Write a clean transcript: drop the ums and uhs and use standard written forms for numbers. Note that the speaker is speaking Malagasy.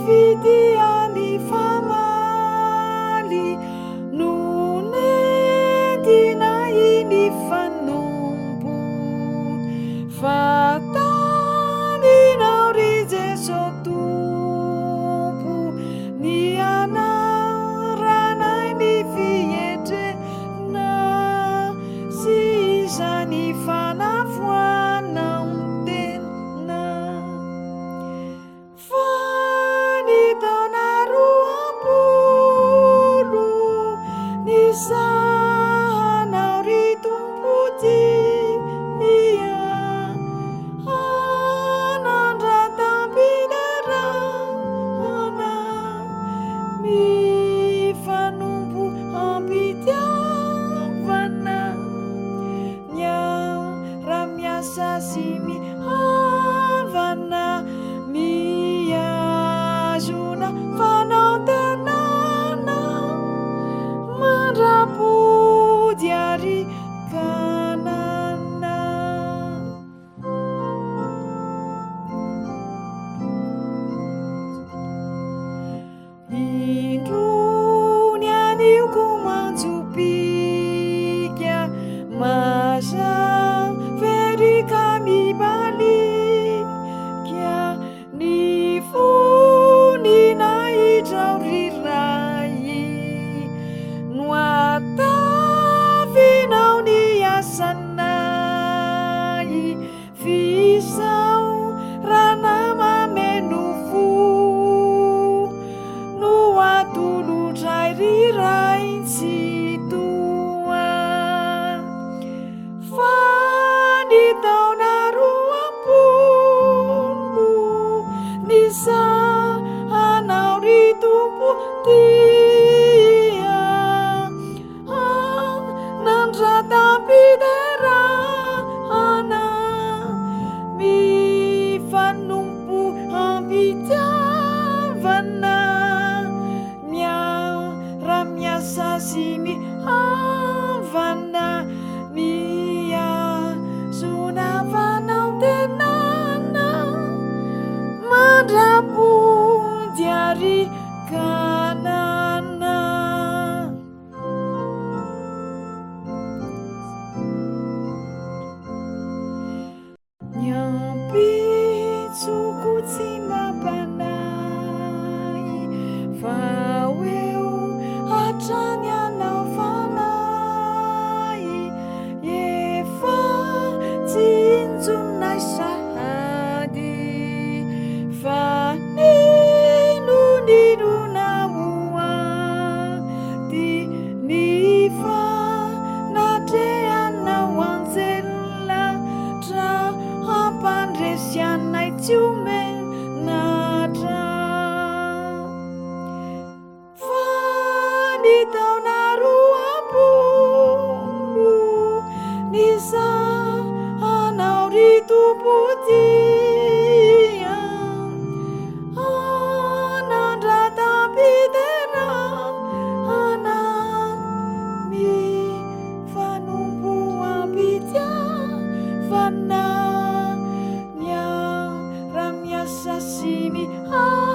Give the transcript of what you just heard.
fidiany famaly no nentina iny fanompo fataninao ry Jeso Tompo ny anaranay ny fietrena sy izany fanavoanao tena fa ny taona roapolo ny sahanao ry Tompo dia anandratam-piderana mifanompo ampitiavana miara-miasa sy mihavana miazona fanaontenana mandrapody ary kanana indrony anioko manjopika maza verika mibalika ny voninahitra riray no atavinao ny asanay fisao rana mameno fo no atolotray riray tsy toa fa ny taona roapolo ny sahanao ry Tompo dia anandratam-piderana mifanompo ampitiavana miara-miasa sy mihavana miazona fanaontenana mandrapody ary kanana ny ampitsoko tsy mampanay fa eo hatrany anao fanay efa tsy injonay sahady fa ninonironaoady ny fanatrehanao anjelona tra hampandresianay tsy omenatra fa ny taona roapolo ny sahanao ry Tompo dia anandratam-piderana mifanompo ampitiavana miara-miasa sy mihavana